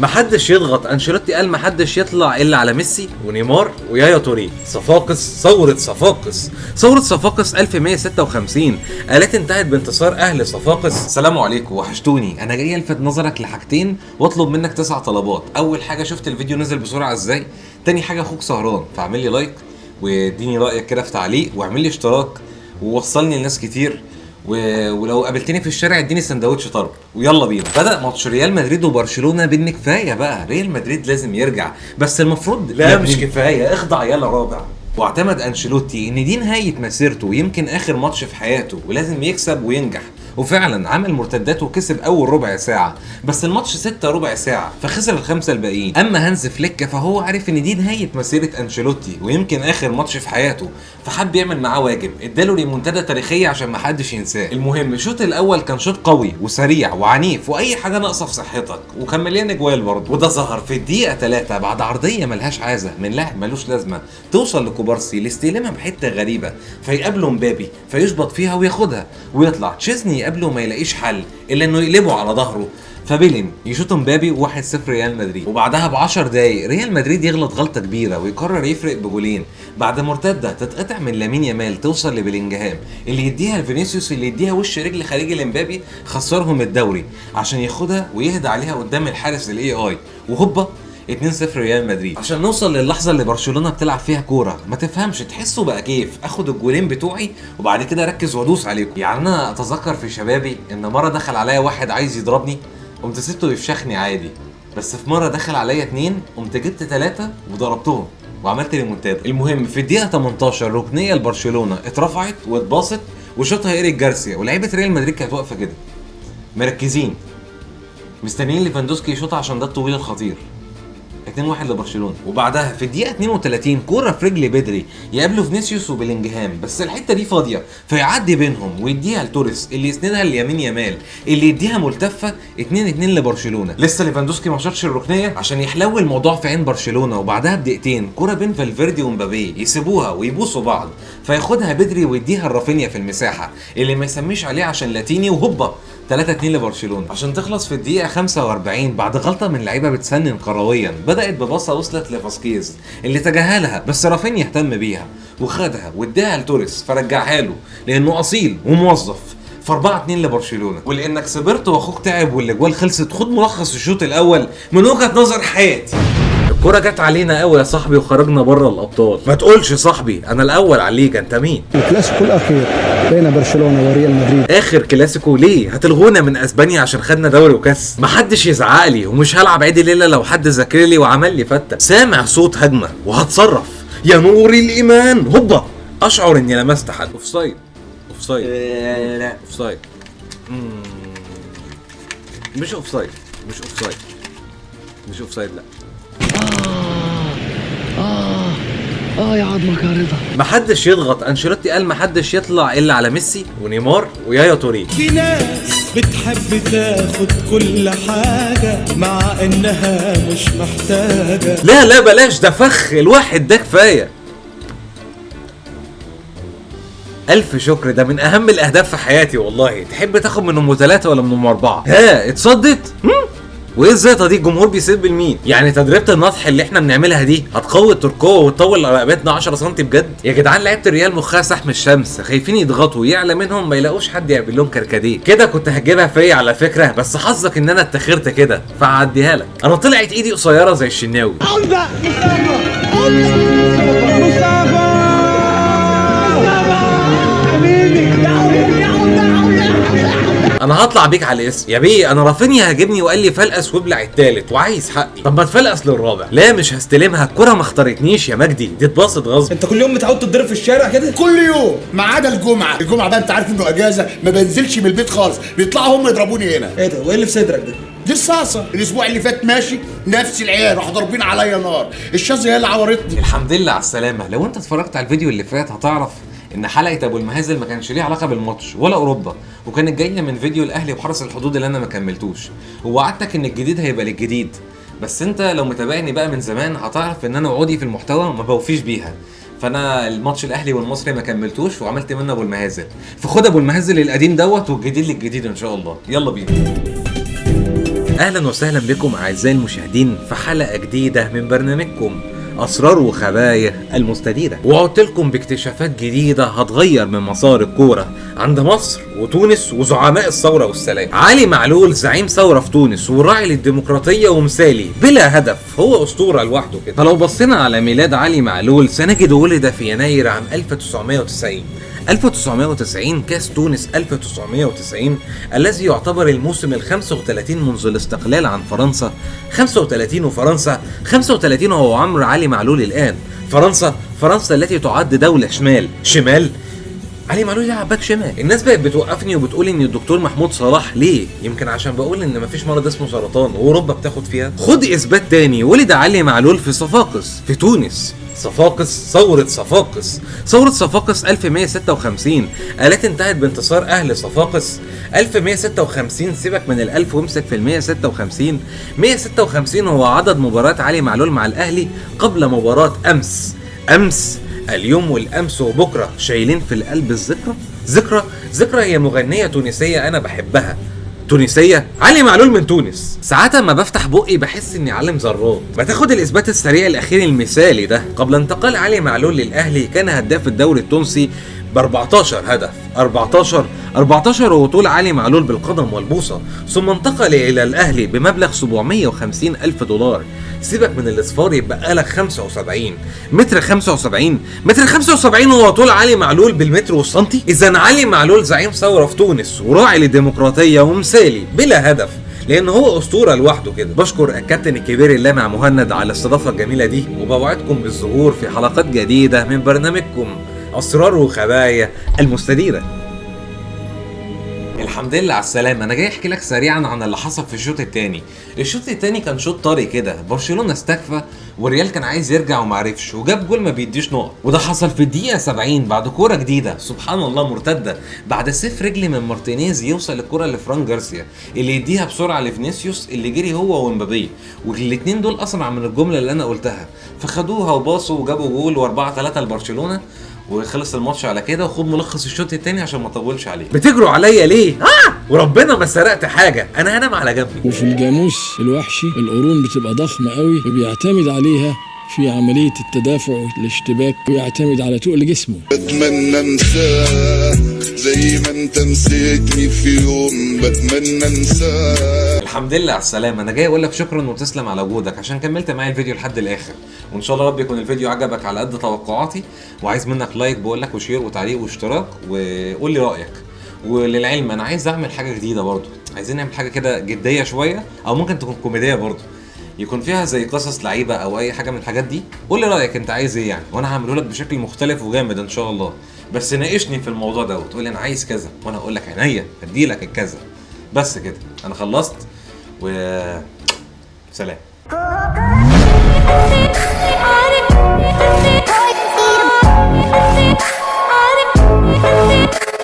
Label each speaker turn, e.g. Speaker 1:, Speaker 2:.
Speaker 1: محدش يضغط. انشيلوتي قال محدش يطلع الا على ميسي ونيمار ويايا توريه. صفاقس، ثورة صفاقس 1156 قالت انتهت بانتصار اهل صفاقس. السلام عليكم، وحشتوني. انا جاي الفت نظرك لحاجتين واطلب منك 9 طلبات. اول حاجه، شفت الفيديو نزل بسرعه ازاي؟ تاني حاجه، اخوك سهران، فاعمل لي لايك واديني رايك كده في تعليق، واعمل لي اشتراك ووصلني لناس كتير، ولو قابلتني في الشارع اديني سندوتش طرب. ويلا بينا. بدأ ماتش ريال مدريد وبرشلونة بان كفايه بقى، ريال مدريد لازم يرجع، بس المفروض لا مش كفايه، اخضع يلا رابع. واعتمد انشيلوتي ان دي نهايه مسيرته ويمكن اخر ماتش في حياته، ولازم يكسب وينجح. وفعلا عمل مرتدات وكسب اول ربع ساعه، بس الماتش 6 ربع ساعه فخسر الخمسه الباقيين. اما هانز فليك فهو عارف ان دي نهايه مسيره انشيلوتي ويمكن اخر ماتش في حياته، فحب يعمل معاه واجب، اداله ريمونتادا تاريخيه عشان ما حدش ينساه. المهم الشوط الاول كان شوط قوي وسريع وعنيف واي حاجه ناقصه في صحتك، وكان مليان اجوال برضه. وده ظهر في الدقيقه 3 بعد عرضيه ملهاش عازه من لاعب ملوش لازمه توصل لكوبارسي لاستلامها بحته غريبه، فيقابله مبابي فيشبط فيها وياخدها، ويطلع تشيزني قبله ما يلاقيش حل الا انه يقلبه على ظهره، فبيلين يشوط مبابي 1-0 ريال مدريد. وبعدها ب10 دقايق ريال مدريد يغلط غلطه كبيره ويقرر يفرق بجولين بعد مرتده تتقطع من لامين يامال توصل لبلينجهام اللي يديها لفينيسيوس اللي يديها وش رجل خارجي لمبابي، خسرهم الدوري عشان ياخدها ويهدى عليها قدام الحارس الاي اي، وهوبا 2-0 ريال مدريد. عشان نوصل للحظه اللي برشلونه بتلعب فيها كوره ما تفهمش، تحسوا بقى كيف اخد الجولين بتوعي وبعد كده اركز وادوس عليكم. يعني انا اتذكر في شبابي ان مره دخل عليا واحد عايز يضربني، قمت سبته يفشخني عادي، بس في مره دخل عليا 2 قمت جبت 3 وضربتهم وعملت ريمونتادا. المهم في الدقيقه 18 ركنيه لبرشلونه اترفعت واتباصت وشاطها ايريك جارسيا، ولاعيبه ريال مدريد كانت واقفه كده مركزين مستنيين ليفاندوسكي يشوطها عشان ده الطويل الخطير. 2-1 لبرشلونه. وبعدها في الدقيقه 32 كوره في رجل بدري يقابله فينيسيوس وبيلينجهام، بس الحته دي فاضيه فيعدي بينهم ويديها لتوريس اللي يسندها ليمين يامال اللي يديها ملتفه. 2-2 لبرشلونه. لسه ليفاندوسكي ما شاطش الركنيه عشان يحلو الموضوع في عين برشلونه، وبعدها بدقيقتين كوره بين فالفيردي ومبابي يسيبوها ويبوسوا بعض، فياخدها بدري ويديها لرافينيا في المساحه اللي ما يسميش عليه عشان لاتيني، وهوبا 3-2 لبرشلونه. عشان تخلص في الدقيقه 45 بعد غلطه من لعيبه بتسنن كرويا، بدات بباصه وصلت لفاسكيز اللي تجاهلها، بس رافينيا اهتم بيها وخدها واداها لتوريس فرجعها له لانه اصيل وموظف. ف 4-2 لبرشلونه. ولانك صبرت واخوك تعب والاجوال خلصت، خد ملخص الشوط الاول من وجهه نظر حياتي. الكرة جت علينا قوي يا صاحبي وخرجنا بره الابطال. ما تقولش صاحبي، انا الاول على الليجا، انت مين؟
Speaker 2: الكلاسيكو الاخير بين برشلونه وريال مدريد.
Speaker 1: اخر كلاسيكو ليه؟ هتلغونا من اسبانيا عشان خدنا دوري وكاس؟ محدش يزعق لي، ومش هلعب عيد الليله لو حد ذاكر لي وعمل لي فته. سامع صوت هجمه وهتصرف يا نور الايمان، هوبا اشعر اني لمست حد. اوفسايد لا اوفسايد، مش اوفسايد لا.
Speaker 2: يا عظمك يا رضا.
Speaker 1: محدش يضغط. انشيلوتي قال محدش يطلع الا على ميسي ونيمار ويايا توريه.
Speaker 3: في ناس بتحب تاخد كل حاجة مع انها مش محتاجة.
Speaker 1: لا بلاش ده فخ، الواحد ده كفايه. الف شكر، ده من اهم الاهداف في حياتي والله. تحب تاخد منهم 3 ولا منهم 4؟ ها اتصدت؟ وايه الزيطه دي؟ الجمهور بيسيب لمين؟ يعني تدريبه النطح اللي احنا بنعملها دي هتقوي التركوه وتطول رقبتنا 10 سم بجد؟ يا جدعان لعيبه الريال مخها سحم الشمس، خايفين يضغطوا يعلى منهم ما يلاقوش حد يعمل لهم كركديه كده. كنت هجيبها فيا على فكره، بس حظك ان انا اتخرت كده فهعديها لك. انا طلعت ايدي قصيره زي الشناوي. انا هطلع بيك على الاسم يا بيه. انا رافينيا هاجمني وقال لي فلقس وابلع التالت وعايز حقي. طب ما تفلقس للرابع. لا مش هستلمها، الكره ما اختارتنيش يا مجدي، دي اتباصت غصب.
Speaker 4: انت كل يوم متعود تتضرب في الشارع كده؟
Speaker 5: كل يوم ما عدا الجمعه بقى انت عارف انه اجازه، ما بنزلش من البيت خالص، بيطلعوا هم يضربوني هنا.
Speaker 4: ايه ده؟ وايه اللي في صدرك ده؟
Speaker 5: دي الصاصه. الاسبوع اللي فات ماشي نفس العيال راحوا ضاربين عليا نار، الشاذة هي اللي عورتني.
Speaker 1: الحمد لله على السلامه. لو انت اتفرجت على الفيديو اللي فات هتعرف ان حلقه ابو المهازل ما كانش ليه علاقه بالماتش ولا اوروبا، وكانت جايه من فيديو الاهلي وحرس الحدود اللي انا ما كملتوش، ووعدتك ان الجديد هيبقى للجديد. بس انت لو متابعني بقى من زمان هتعرف ان انا وعودي في المحتوى ما بوفيش بيها، فانا الماتش الاهلي والمصري ما كملتوش وعملت منه ابو المهازل، فخد ابو المهازل القديم دوت والجديد للجديد ان شاء الله. يلا بينا. اهلا وسهلا بكم اعزائي المشاهدين في حلقه جديده من برنامجكم اسرار وخبايا المستديره، وقلت لكم باكتشافات جديده هتغير من مسار الكوره عند مصر وتونس وزعماء الثوره والسلام. علي معلول زعيم ثوره في تونس وراعي للديمقراطيه ومثالي بلا هدف، هو اسطوره لوحده كده. فلو بصينا على ميلاد علي معلول سنجد ولد في يناير عام 1990. 1990 كاس تونس 1990 الذي يعتبر الموسم ال35 منذ الاستقلال عن فرنسا. 35 وفرنسا 35 هو عمر علي معلول الآن. فرنسا التي تعد دولة شمال علي معلول يلعب باك شمال. الناس بقت بتوقفني وبتقول ان الدكتور محمود صلاح ليه؟ يمكن عشان بقول ان مفيش مرض اسمه سرطان واوروبا بتاخد فيها. خد اثبات تاني، ولد علي معلول في صفاقس في تونس. ثورة صفاقس 1156 التي انتهت بانتصار اهل صفاقس. 1156 سيبك من ال1000 وامسك في ال156. 156 هو عدد مباريات علي معلول مع الاهلي قبل مباراة امس. اليوم والامس وبكره شايلين في القلب ذكرى هي مغنية تونسية انا بحبها. تونسية علي معلول من تونس. ساعات ما بفتح بقي بحس اني عالم ذرات. بتاخد الاثبات السريع الاخير المثالي ده. قبل انتقال علي معلول للاهلي كان هداف الدوري التونسي ب 14 هدف. 14 هو طول علي معلول بالقدم والبوصة. ثم انتقل الى الاهلي بمبلغ 750 الف دولار. سيبك من الاصفار يبقى لك 75 متر. 75 هو طول علي معلول بالمتر والسنتي. اذا علي معلول زعيم ثوره في تونس وراعي للديمقراطيه ومثالي بلا هدف، لان هو اسطوره لوحده كده. بشكر الكابتن الكبير اللامع مهند على الاستضافه الجميله دي، وبوعدكم بالظهور في حلقات جديده من برنامجكم اسرار وخبايا المستديره. الحمد لله على السلامة. أنا جاي أحكي لك سريعا عن اللي حصل في الشوط الثاني. الشوط الثاني كان شوط طري كده، برشلونة استكفى والريال كان عايز يرجع ومعرفش، وجاب جول ما بيديش نقط، وده حصل في الدقيقة 70 بعد كورة جديدة سبحان الله مرتدة بعد سيف رجلي من مارتينيز يوصل الكورة لفران جارسيا اللي يديها بسرعة لفينيسيوس اللي جري هو ومبابي، والاثنين دول أسرع من الجملة اللي أنا قلتها، فخدوها وباصوا وجابوا جول و4-3 لبرشلونة، وخلص الماتش على كده. وخد ملخص الشوط الثاني عشان ما اطولش عليه. بتجروا عليا ليه؟ وربنا ما سرقت حاجه، انا هنام على جنبي.
Speaker 6: وفي الجاموس الوحشي القرون بتبقى ضخمه قوي وبيعتمد عليها في عمليه التدافع والاشتباك، ويعتمد على تقل جسمه.
Speaker 7: بتمنى انساك زي ما انت نسيتني في يوم، بتمنى انساك.
Speaker 1: الحمد لله على السلامه. انا جاي اقول لك شكرا وتسلم على وجودك عشان كملت معايا الفيديو لحد الاخر، وان شاء الله رب يكون الفيديو عجبك على قد توقعاتي، وعايز منك لايك بقول لك وشير وتعليق واشتراك وقول لي رايك. وللعلم انا عايز اعمل حاجه جديده برضو، عايزين نعمل حاجه كده جديه شويه او ممكن تكون كوميديه برضو، يكون فيها زي قصص لعيبه او اي حاجه من الحاجات دي. قول لي رايك انت عايز ايه يعني، وانا هعمله لك بشكل مختلف وجامد ان شاء الله. بس ناقشني في الموضوع ده وتقول لي انا عايز كذا وانا اقول لك عينيا ادي لك الكذا. بس كده انا خلصت و سلام.